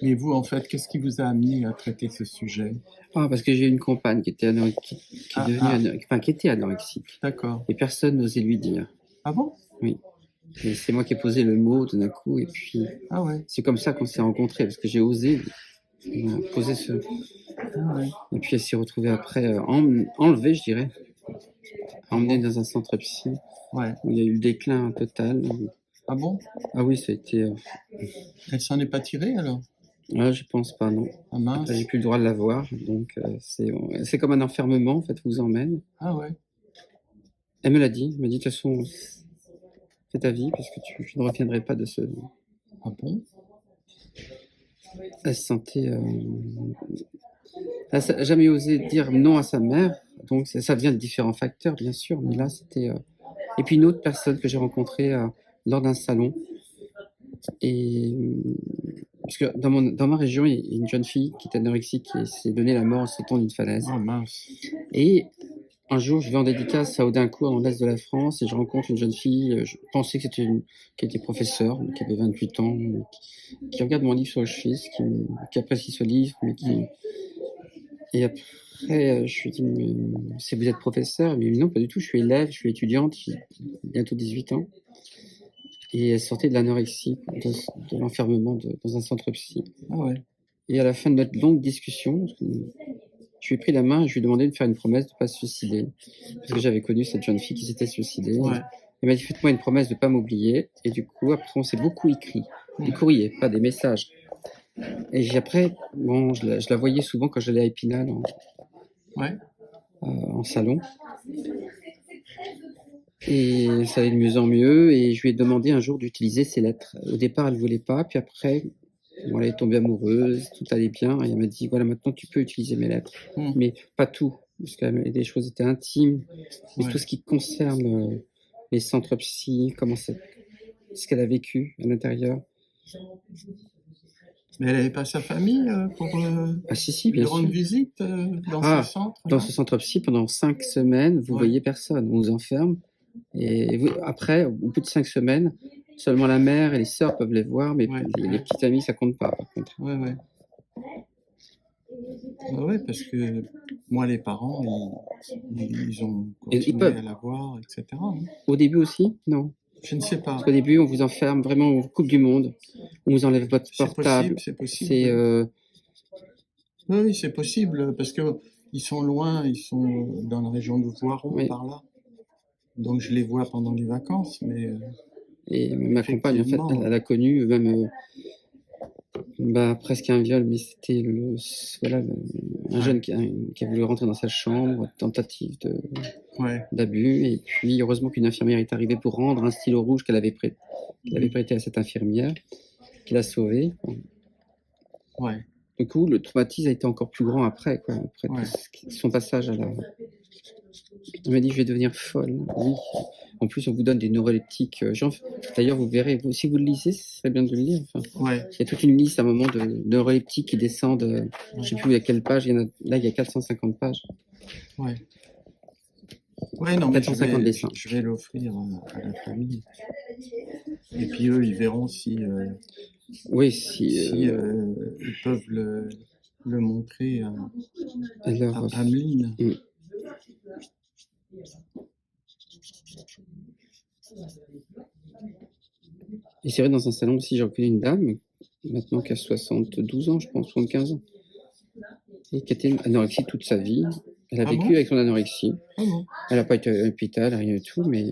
Mais vous, en fait, qu'est-ce qui vous a amené à traiter ce sujet? Ah, parce que j'ai une compagne qui était qui est Ah, devenue enfin, qui était anorexique. d'accord. Et personne n'osait lui dire. Ah bon? Oui. Et c'est moi qui ai posé le mot tout d'un coup. Et puis, Ah ouais. c'est comme ça qu'on s'est rencontrés, parce que j'ai osé poser ce. Ah ouais. Et puis, elle s'est retrouvée après enlevée, je dirais, Ah emmenée bon? dans un centre psy, Ouais. où il y a eu le déclin total. Ah bon? Ah oui, ça a été. Elle s'en est pas tirée alors? Je pense pas, non. Ah Après, j'ai mince. plus le droit de la voir, donc c'est comme un enfermement, en fait, on vous emmène. Ah ouais. Elle me l'a dit, elle m'a dit: «De toute façon, c'est ta vie, parce que tu ne reviendrai pas de ce». Ah bon? Elle se sentait, elle a jamais osé dire non à sa mère, donc ça vient de différents facteurs, bien sûr, mais là, c'était, et puis une autre personne que j'ai rencontrée, lors d'un salon, et parce que dans ma région, il y a une jeune fille qui est anorexique qui s'est donné la mort en sautant d'une falaise, Oh mince. et un jour, je vais en dédicace à Audincourt, dans l'est de la France, et je rencontre une jeune fille, je pensais que c'était qui était professeure, qui avait 28 ans, qui regarde mon livre sur le schiste, qui apprécie ce livre, mais qui. Et après, je lui dis: «Mais c'est vous êtes professeur?» Elle me dit: «Non, pas du tout, je suis élève, je suis étudiante, j'ai bientôt 18 ans». Et elle sortait de l'anorexie, de l'enfermement dans un centre psy. Ah ouais. Et à la fin de notre longue discussion, je lui ai pris la main et je lui ai demandé de faire une promesse de ne pas se suicider. Parce que j'avais connu cette jeune fille qui s'était suicidée. Ouais. Elle m'a dit: «Faites-moi une promesse de ne pas m'oublier». Et du coup, après, on s'est beaucoup écrit. Des courriers, pas des messages. Et après, bon, je la voyais souvent quand j'allais à Épinal Ouais. en salon. Et ça allait de mieux en mieux. Et je lui ai demandé un jour d'utiliser ses lettres. Au départ, elle ne voulait pas. Puis après, bon, elle est tombée amoureuse, tout allait bien. Et elle m'a dit: «Voilà, maintenant tu peux utiliser mes lettres». Mais pas tout, parce que des choses étaient intimes. Mais Ouais. tout ce qui concerne les centres psy, ce qu'elle a vécu à l'intérieur. Mais elle avait pas sa famille pour Ah si, lui bien rendre sûr. visite dans ce centre Dans là? ce centre psy, pendant 5 semaines, vous voyez personne. On vous enferme. Et après, au bout de 5 semaines, seulement la mère et les sœurs peuvent les voir, mais les petites amies, ça compte pas, par contre. Ouais, ouais. Ouais, parce que moi, les parents, ils ont Et ils continué peuvent. à la voir, etc. hein. Au début aussi? Non. Je ne sais pas. Parce qu'au début, on vous enferme vraiment, on vous coupe du monde. On vous enlève votre C'est portable. possible, c'est possible. C'est Oui, oui, c'est possible, parce que ils sont loin, ils sont dans la région de Voiron, oui. par là. Donc je les vois pendant les vacances, mais Et ma compagne, en fait, effectivement, elle a connu même presque un viol, mais c'était voilà, un jeune qui a voulu rentrer dans sa chambre, tentative ouais. d'abus. Et puis, heureusement qu'une infirmière est arrivée pour rendre un stylo rouge qu'elle avait prêté à cette infirmière, qui l'a sauvée. Ouais. Du coup, le traumatisme a été encore plus grand après, quoi, après Ouais. son passage à la. Elle m'a dit: «Je vais devenir folle». Oui. En plus, on vous donne des neuroleptiques. D'ailleurs, vous verrez, si vous le lisez, ce serait bien de le lire. Enfin, Ouais. il y a toute une liste à un moment de neuroleptiques qui descendent. Je ne sais plus à quelle page. Là, il y a 450 pages. Ouais. Ouais, non, mais 450 dessins. je vais l'offrir à la famille. Et puis eux, ils verront si, Oui, si ils peuvent le montrer alors, à Ameline. Et c'est vrai, dans un salon aussi, j'ai reconnu une dame, maintenant qui a 72 ans, je pense, 75 ans, et qui était anorexique toute sa vie. Elle a Ah vécu bon? avec son anorexie. Ah bon? Elle n'a pas été à l'hôpital, rien du tout, mais.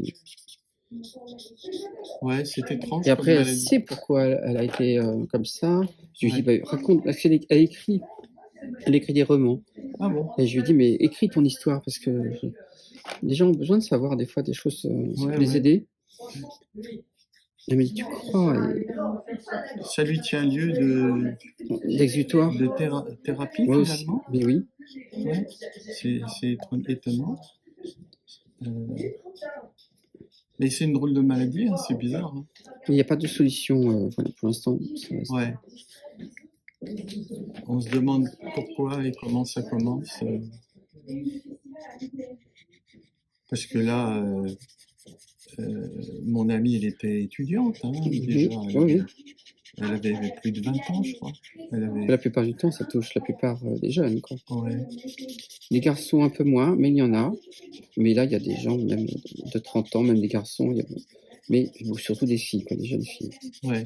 Ouais, c'est étrange Et comme après, elle maladie. sait pourquoi elle a été comme ça. Je lui dis: Ouais. raconte, parce qu'elle elle écrit des romans. Ah bon? Et je lui dis: mais écris ton histoire, parce que les gens ont besoin de savoir des fois des choses, ça peut les aider. Elle me dit: tu crois? Ça lui tient lieu D'exutoire. de thérapie Moi aussi, finalement. mais oui. Ouais. C'est étonnant. Mais c'est une drôle de maladie, hein, c'est bizarre. Hein. Il n'y a pas de solution voilà, pour l'instant. Ouais. On se demande pourquoi et comment ça commence. Parce que là, mon amie, elle était étudiante, hein, déjà. Oui. Elle avait plus de 20 ans, je crois. Elle avait... La plupart du temps, ça touche la plupart des jeunes, quoi. Ouais. Les garçons un peu moins, mais il y en a. Mais là, il y a des gens, même de 30 ans, même des garçons, mais surtout des filles, quoi, des jeunes filles. Ouais.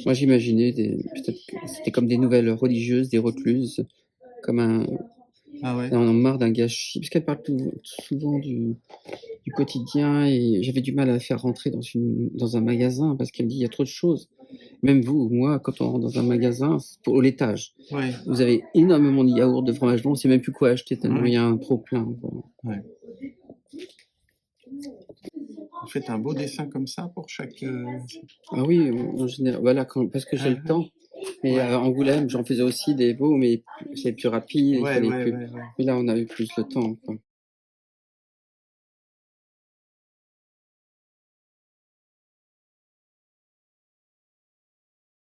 Moi, j'imaginais peut-être que c'était comme des nouvelles religieuses, des recluses, comme Ah ouais. on en a marre d'un gâchis, parce qu'elle parle souvent du quotidien, et j'avais du mal à la faire rentrer dans un magasin, parce qu'elle me dit il y a trop de choses. Même vous ou moi, quand on rentre dans un magasin, pour l'étage, Ouais. vous avez énormément de yaourts, de fromage blanc, on ne sait même plus quoi acheter tellement Ouais. il y a un trop plein. Ouais. Vous faites un beau dessin comme ça pour chaque... Ah oui, en général, voilà, parce que j'ai le temps. Mais Ouais. à Angoulême, j'en faisais aussi des beaux, mais c'est plus rapide, il Ouais, fallait ouais, plus. ouais, ouais. Mais là, on a eu plus le temps, quoi.